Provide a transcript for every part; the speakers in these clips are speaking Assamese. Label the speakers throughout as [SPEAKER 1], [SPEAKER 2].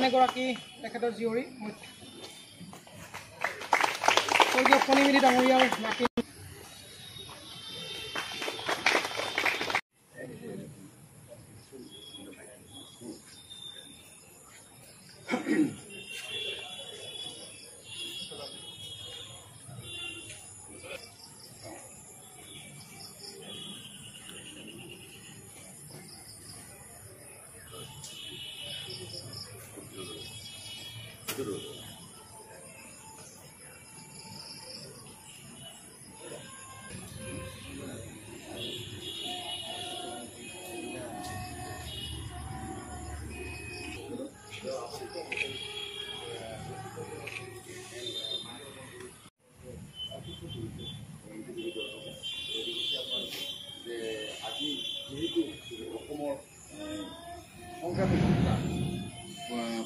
[SPEAKER 1] এগৰাকী তেখেতৰ জীয়ৰী স্বৰ্গীয় ফণীমেধি ডাঙৰীয়াৰ নাতি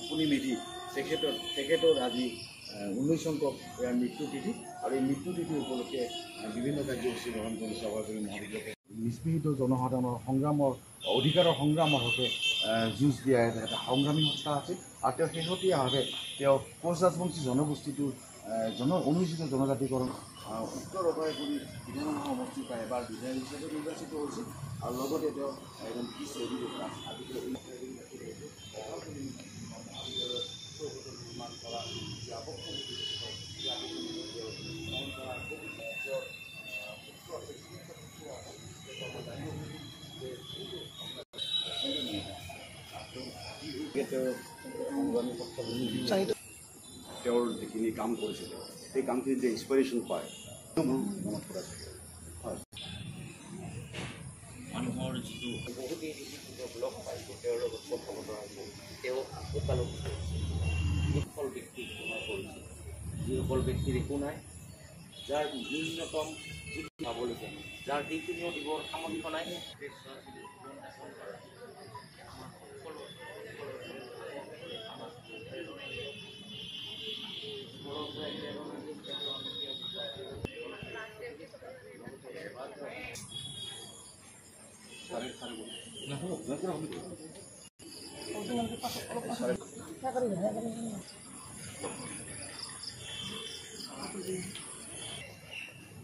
[SPEAKER 2] ফণীমেধি তেখেতৰ আজি 19 সংখ্যক মৃত্যু তিথি আৰু এই মৃত্যু তিথি উপলক্ষে বিভিন্ন কাৰ্যসূচী গ্ৰহণ কৰিছে অভয়পুৰী মহাবিদ্যালয় নিষ্পেষিত জনসাধাৰণৰ সংগ্ৰামৰ অধিকাৰৰ সংগ্ৰামৰ হকে যুঁজ দিয়া এটা সংগ্ৰামী সত্তা আছিল আৰু তেওঁ শেহতীয়াভাৱে তেওঁ কোচ ৰাজবংশী জনগোষ্ঠীটোৰ অনুসূচিত জনজাতিকৰণ উত্তৰ অভয়পুৰী বিধানসভা সমষ্টিৰ পৰা এবাৰ বিধায়ক হিচাপে নিৰ্বাচিত হৈছিল আৰু লগতে তেওঁ এজন পিছ অধিবক্তা নিৰ্মাণ কৰা তেওঁৰ যিখিনি কাম কৰিছিলে সেই কামখিনি যে ইনস্পিৰেশ্যন পায় মনত পৰা হয়
[SPEAKER 3] মানুহৰ যিটো বহুতেই লগ পাইছোঁ তেওঁৰ লগত কথা বতৰা হৈছে তেওঁ ওকালতি যিসকল ব্যক্তি ক্ষমা কৰিছে যিসকল ব্যক্তিৰ একো নাই যাৰ ন্যূনতম যিখিনি পাবলগীয়া যাৰ সেইখিনিও দিবৰ সামৰ্থ্য নাই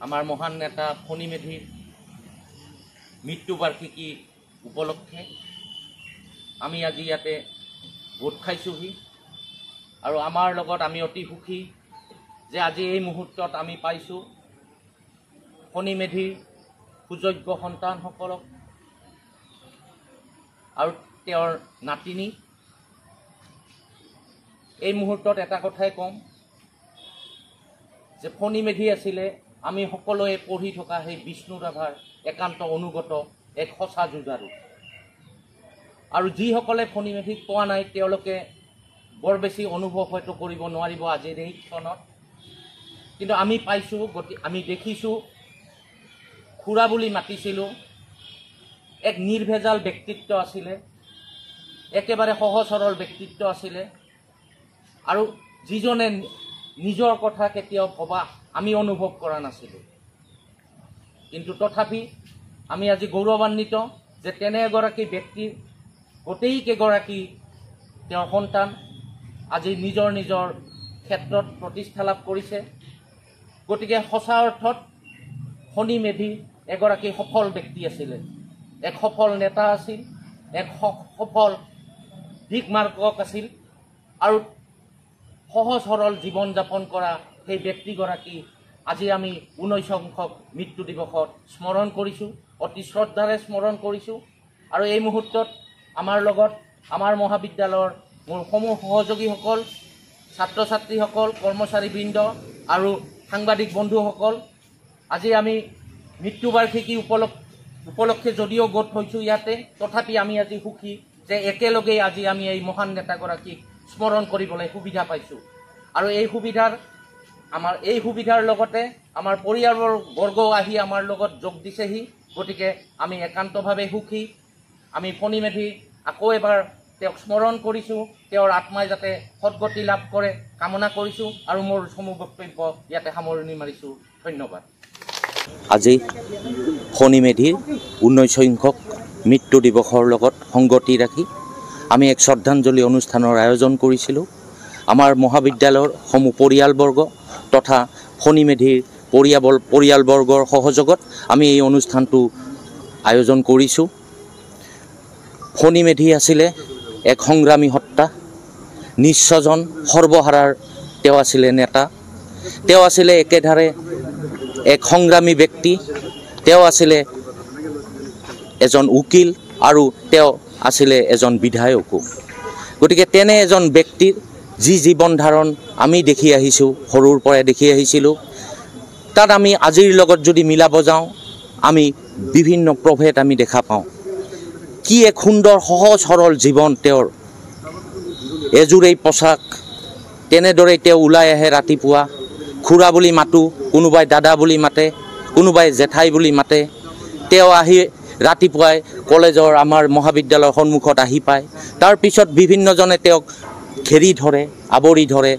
[SPEAKER 3] আমাৰ মহান নেতা ফণীমেধিৰ মৃত্যুবাৰ্ষিকী উপলক্ষে আমি আজি ইয়াতে গোট খাইছোঁহি আৰু আমাৰ লগত আমি অতি সুখী যে আজি এই মুহূৰ্তত আমি পাইছোঁ ফণীমেধিৰ সুযোগ্য সন্তানসকলক আৰু তেওঁৰ নাতিনী এই মুহূৰ্তত এটা কথাই ক'ম যে ফণীমেধি আছিলে আমি সকলোৱে পঢ়ি থকা সেই বিষ্ণু ৰাভাৰ একান্ত অনুগত এক সঁচা যুঁজাৰু আৰু যিসকলে ফণীমেধিক পোৱা নাই তেওঁলোকে বৰ বেছি অনুভৱ হয়তো কৰিব নোৱাৰিব আজিৰ এই ক্ষণত কিন্তু আমি পাইছোঁ আমি দেখিছোঁ খুৰা বুলি মাতিছিলোঁ এক নিৰ্ভেজাল ব্যক্তিত্ব আছিলে একেবাৰে সহজ সৰল ব্যক্তিত্ব আছিলে আৰু যিজনে নিজৰ কথা কেতিয়াও ভবা আমি অনুভৱ কৰা নাছিলোঁ কিন্তু তথাপি আমি আজি গৌৰৱান্বিত যে তেনে এগৰাকী ব্যক্তিৰ গোটেইকেইগৰাকী তেওঁৰ সন্তান আজি নিজৰ নিজৰ ক্ষেত্ৰত প্ৰতিষ্ঠা লাভ কৰিছে গতিকে সঁচা অৰ্থত ফণীমেধি এগৰাকী সফল ব্যক্তি আছিলে এক সফল নেতা আছিল এক সফল দিকমাৰ্গক আছিল আৰু সহজ সৰল জীৱন যাপন কৰা সেই ব্যক্তিগৰাকী আজি আমি 19 সংখ্যক মৃত্যু দিৱসত স্মৰণ কৰিছোঁ অতি শ্ৰদ্ধাৰে স্মৰণ কৰিছোঁ আৰু এই মুহূৰ্তত আমাৰ লগত আমাৰ মহাবিদ্যালয়ৰ মোৰ সমূহ সহযোগীসকল ছাত্ৰ ছাত্ৰীসকল কৰ্মচাৰীবৃন্দ আৰু সাংবাদিক বন্ধুসকল আজি আমি মৃত্যুবাৰ্ষিকী উপলক্ষে যদিও গোট হৈছোঁ ইয়াতে তথাপি আমি আজি সুখী যে একেলগে আজি আমি এই মহান নেতাগৰাকীক স্মৰণ কৰিবলৈ সুবিধা পাইছোঁ আৰু এই সুবিধাৰ লগতে আমাৰ পৰিয়ালৰ বৰ্গও আহি আমাৰ লগত যোগ দিছেহি গতিকে আমি একান্তভাৱে সুখী আমি ফণীমেধি আকৌ এবাৰ তেওঁক স্মৰণ কৰিছোঁ তেওঁৰ আত্মাই যাতে সদ্গতি লাভ কৰে কামনা কৰিছোঁ আৰু মোৰ সমূহ বক্তব্য ইয়াতে সামৰণি মাৰিছোঁ ধন্যবাদ
[SPEAKER 4] আজি ফণীমেধিৰ 19 সংখ্যক মৃত্যু দিৱসৰ লগত সংগতি ৰাখি
[SPEAKER 3] আমি এক শ্ৰদ্ধাঞ্জলি অনুষ্ঠানৰ আয়োজন কৰিছিলোঁ। আমাৰ মহাবিদ্যালয়ৰ সমূহ পৰিয়ালবৰ্গ তথা ফণিমেধিৰ পৰিয়ালবৰ্গৰ সহযোগত আমি এই অনুষ্ঠানটো আয়োজন কৰিছোঁ। ফণিমেধি আছিলে এক সংগ্ৰামী সত্তা, নিঃস্বজন সৰ্বহাৰাৰ তেওঁ আছিলে নেতা। তেওঁ আছিলে একেধাৰে এক সংগ্ৰামী ব্যক্তি। তেওঁ আছিলে এজন উকিল আৰু তেওঁ আছিলে এজন বিধায়কো। গতিকে তেনে এজন ব্যক্তিৰ যি জীৱন ধাৰণ আমি দেখি আহিছোঁ, সৰুৰ পৰাই দেখি আহিছিলোঁ, তাত আমি আজিৰ লগত যদি মিলাব যাওঁ আমি বিভিন্ন প্ৰভেদ আমি দেখা পাওঁ। কি এক সুন্দৰ সহজ সৰল জীৱন তেওঁৰ। এযোৰেই পোচাক, তেনেদৰেই তেওঁ ওলাই আহে ৰাতিপুৱা। খুৰা বুলি মাতোঁ, কোনোবাই দাদা বুলি মাতে, কোনোবাই জেঠাই বুলি মাতে। তেওঁ আহি ৰাতিপুৱাই কলেজৰ আমাৰ মহাবিদ্যালয়ৰ সন্মুখত আহি পায়। তাৰপিছত বিভিন্নজনে তেওঁক ঘেৰি ধৰে, আৱৰি ধৰে।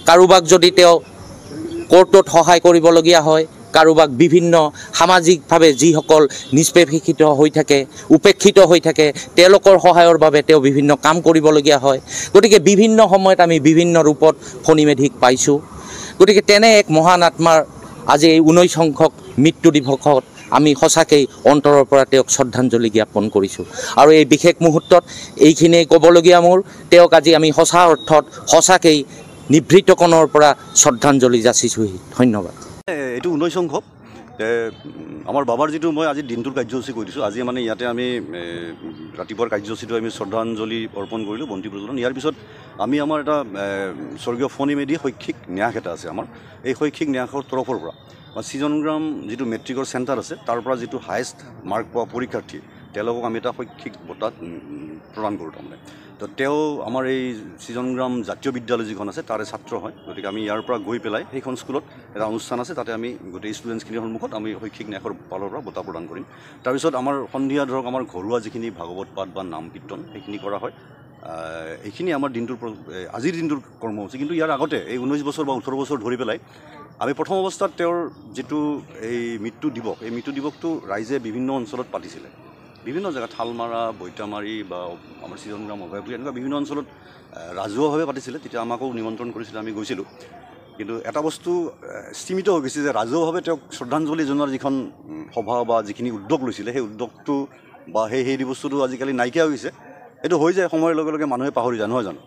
[SPEAKER 3] কাৰোবাক যদি তেওঁ কোৰ্টত সহায় কৰিবলগীয়া হয়, কাৰোবাক বিভিন্ন সামাজিকভাৱে যিসকল নিষ্পেষিত হৈ থাকে, উপেক্ষিত হৈ থাকে, তেওঁলোকৰ সহায়ৰ বাবে তেওঁ বিভিন্ন কাম কৰিবলগীয়া হয়। গতিকে বিভিন্ন সময়ত আমি বিভিন্ন ৰূপত ফণিমেধিক পাইছোঁ। গতিকে তেনে এক মহান আত্মাৰ আজি এই 19 সংখ্যক মৃত্যু দিৱসত আমি সঁচাকৈ অন্তৰৰ পৰা তেওঁক শ্ৰদ্ধাঞ্জলি জ্ঞাপন কৰিছোঁ। আৰু এই বিশেষ মুহূৰ্তত এইখিনিয়ে ক'বলগীয়া মোৰ। তেওঁক আজি আমি সঁচা অৰ্থত সঁচাকৈ নিভৃতকণৰ পৰা শ্ৰদ্ধাঞ্জলি যাচিছোঁহি। ধন্যবাদ।
[SPEAKER 4] এইটো 19 সংখ্যক আমাৰ বাবাৰ যিটো মই আজি দিনটোৰ কাৰ্যসূচী কৈ দিছোঁ। আজি মানে ইয়াতে আমি ৰাতিপুৱাৰ কাৰ্যসূচীটো আমি শ্ৰদ্ধাঞ্জলি অৰ্পণ কৰিলোঁ, বন্তি প্ৰজ্বলন। ইয়াৰ পিছত আমি আমাৰ এটা স্বৰ্গীয় ফণিমেধি শৈক্ষিক ন্যাস এটা আছে আমাৰ। এই শৈক্ষিক ন্যাসৰ তৰফৰ পৰা সৃজনগ্ৰাম যিটো মেট্ৰিকৰ চেণ্টাৰ আছে, তাৰ পৰা যিটো হায়েষ্ট মাৰ্ক পোৱা পৰীক্ষাৰ্থী, তেওঁলোকক আমি এটা শৈক্ষিক বঁটা প্ৰদান কৰোঁ। তাৰমানে তো তেওঁ আমাৰ এই সৃজনগ্ৰাম জাতীয় বিদ্যালয় যিখন আছে তাৰে ছাত্ৰ হয়। গতিকে আমি ইয়াৰ পৰা গৈ পেলাই সেইখন স্কুলত এটা অনুষ্ঠান আছে, তাতে আমি গোটেই ষ্টুডেণ্টছখিনিৰ সন্মুখত আমি শৈক্ষিক ন্যাসৰ ফালৰ পৰা বঁটা প্ৰদান কৰিম। তাৰপিছত আমাৰ সন্ধিয়া ধৰক আমাৰ ঘৰুৱা যিখিনি ভাগৱত পাঠ বা নাম কীৰ্তন সেইখিনি কৰা হয়। এইখিনি আমাৰ দিনটোৰ আজিৰ দিনটোৰ কৰ্মসূচী। কিন্তু ইয়াৰ আগতে এই 19 বছৰ বা 18 বছৰ ধৰি পেলাই আমি প্ৰথম অৱস্থাত তেওঁৰ যিটো এই মৃত্যু দিৱস, এই মৃত্যু দিৱসটো ৰাইজে বিভিন্ন অঞ্চলত পাতিছিলে। বিভিন্ন জেগাত শালমাৰা, বৈতামাৰী বা আমাৰ সৃজনগ্ৰাম অভয়পুৰী এনেকুৱা বিভিন্ন অঞ্চলত ৰাজহুৱাভাৱে পাতিছিলে। তেতিয়া আমাকো নিমন্ত্ৰণ কৰিছিলে, আমি গৈছিলোঁ। কিন্তু এটা বস্তু সীমিত হৈ গৈছে যে ৰাজহুৱাভাৱে তেওঁক শ্ৰদ্ধাঞ্জলি জনোৱাৰ যিখন সভা বা যিখিনি উদ্যোগ লৈছিলে, সেই উদ্যোগটো বা সেই বস্তুটো আজিকালি নাইকিয়া হৈ গৈছে। সেইটো হৈ যায়, সময়ৰ লগে লগে মানুহে পাহৰি যায়, নহয় জানো?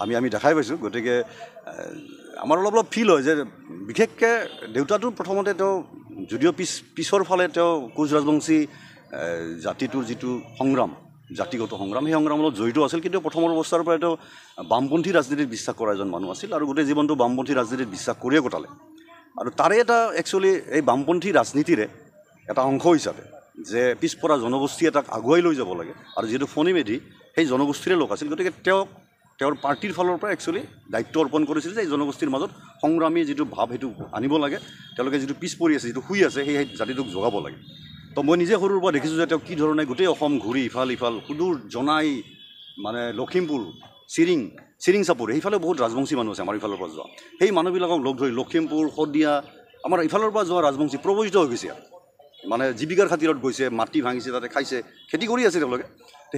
[SPEAKER 4] আমি দেখাই পাইছোঁ। গতিকে আমাৰ অলপ ফিল হয় যে বিশেষকৈ দেউতাটো প্ৰথমতে তেওঁ যদিও পিছৰ ফালে তেওঁ কোচ ৰাজবংশী জাতিটোৰ যিটো সংগ্ৰাম, জাতিগত সংগ্ৰাম, সেই সংগ্ৰামৰ লগত জড়িত আছিল। কিন্তু প্ৰথমৰ অৱস্থাৰ পৰাই তেওঁ বামপন্থী ৰাজনীতিত বিশ্বাস কৰা এজন মানুহ আছিল আৰু গোটেই জীৱনটো বামপন্থী ৰাজনীতিত বিশ্বাস কৰিয়ে কটালে। আৰু তাৰে এটা একচুৱেলি এই বামপন্থী ৰাজনীতিৰে এটা অংশ হিচাপে যে পিছপৰা জনগোষ্ঠী এটাক আগুৱাই লৈ যাব লাগে, আৰু যিহেতু ফণিমেধি সেই জনগোষ্ঠীৰে লোক আছিল, গতিকে তেওঁৰ পাৰ্টীৰ ফালৰ পৰা একচুৱেলি দায়িত্ব অৰ্পণ কৰিছিল যে এই জনগোষ্ঠীৰ মাজত সংগ্ৰামী যিটো ভাৱ সেইটো আনিব লাগে। তেওঁলোকে যিটো পিছ পৰি আছে, যিটো শুই আছে, সেই জাতিটোক জগাব লাগে। তো মই নিজে সৰুৰ পৰা দেখিছোঁ যে তেওঁ কি ধৰণে গোটেই অসম ঘূৰি ইফাল সুদূৰ জনাই, মানে লখিমপুৰ, চিৰিং চাপৰি, সেইফালে বহুত ৰাজবংশী মানুহ আছে আমাৰ ইফালৰ পৰা যোৱা। সেই মানুহবিলাকক লগ ধৰি লখিমপুৰ, শদিয়া, আমাৰ ইফালৰ পৰা যোৱা ৰাজবংশী প্ৰৱজিত হৈ গৈছে। মানে জীৱিকাৰ খাতিৰত গৈছে, মাটি ভাঙিছে, তাতে খাইছে, খেতি কৰি আছে তেওঁলোকে।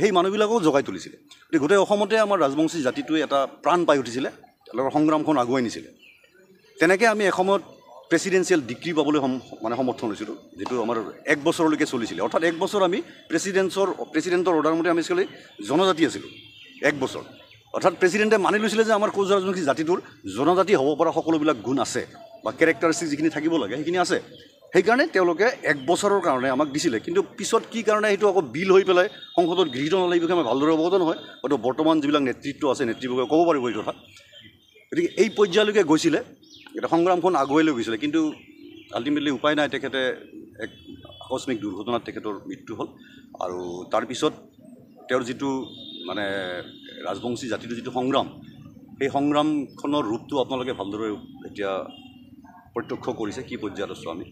[SPEAKER 4] সেই মানুহবিলাকো জগাই তুলিছিলে। গতিকে গোটেই অসমতে আমাৰ ৰাজবংশী জাতিটোৱে এটা প্ৰাণ পাই উঠিছিলে, তেওঁলোকৰ সংগ্ৰামখন আগুৱাই নিছিলে। তেনেকৈ আমি এসময়ত প্ৰেচিডেঞ্চিয়েল ডিগ্ৰী পাবলৈ সমৰ্থন হৈছিলোঁ, যিটো আমাৰ 1 বছৰলৈকে চলিছিলে। অৰ্থাৎ 1 বছৰ আমি প্ৰেচিডেণ্টৰ অৰ্ডাৰ মতে আমি আছিলোঁ জনজাতি আছিলোঁ 1 বছৰ। অৰ্থাৎ প্ৰেচিডেণ্টে মানি লৈছিলে যে আমাৰ কোচ ৰাজবংশী জাতিটোৰ জনজাতি হ'ব পৰা সকলোবিলাক গুণ আছে বা কেৰেক্টাৰিষ্টিক যিখিনি থাকিব লাগে সেইখিনি আছে। সেইকাৰণে তেওঁলোকে 1 বছৰৰ কাৰণে আমাক দিছিলে। কিন্তু পিছত কি কাৰণে সেইটো আকৌ বিল হৈ পেলাই সংসদত গৃহীত নহ'লে এই বিষয়ে মই ভালদৰে অৱগত নহয়, হয়তো বৰ্তমান যিবিলাক নেতৃত্ব আছে নেতৃবৰ্গই ক'ব পাৰিব এই কথা। গতিকে এই পৰ্যায়লৈকে গৈছিলে, এটা সংগ্ৰামখন আগুৱাই লৈ গৈছিলে। কিন্তু আল্টিমেটলি উপায় নাই, তেখেতে এক আকস্মিক দুৰ্ঘটনাত তেখেতৰ মৃত্যু হ'ল। আৰু তাৰপিছত তেওঁৰ যিটো মানে ৰাজবংশী জাতিটোৰ যিটো সংগ্ৰাম, সেই সংগ্ৰামখনৰ ৰূপটো আপোনালোকে ভালদৰে এতিয়া প্ৰত্যক্ষ কৰিছে কি পৰ্যায়ত আছোঁ আমি।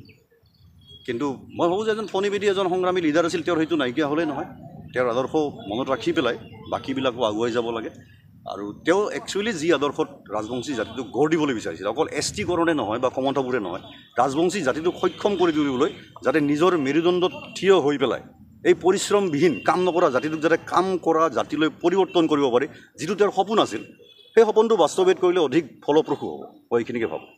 [SPEAKER 4] কিন্তু মই ভাবোঁ যে এজন ফণিমেধি এজন সংগ্ৰামী লিডাৰ আছিল, তেওঁৰ সেইটো নাইকিয়া হ'লেই নহয়। তেওঁৰ আদৰ্শ মনত ৰাখি পেলাই বাকীবিলাকো আগুৱাই যাব লাগে। আৰু তেওঁ একচুৱেলি যি আদৰ্শত ৰাজবংশী জাতিটোক গঢ় দিবলৈ বিচাৰিছিল, অকল ST কৰণে নহয় বা কমতাবোৰে নহয়, ৰাজবংশী জাতিটোক সক্ষম কৰি তুলিবলৈ, যাতে নিজৰ মেৰুদণ্ডত থিয় হৈ পেলাই এই পৰিশ্ৰমবিহীন কাম নকৰা জাতিটোক যাতে কাম কৰা জাতিলৈ পৰিৱৰ্তন কৰিব পাৰে, যিটো তেওঁৰ সপোন আছিল, সেই সপোনটো বাস্তৱায়িত কৰিলে অধিক ফলপ্ৰসূ হ'ব, মই এইখিনিকে ভাবোঁ।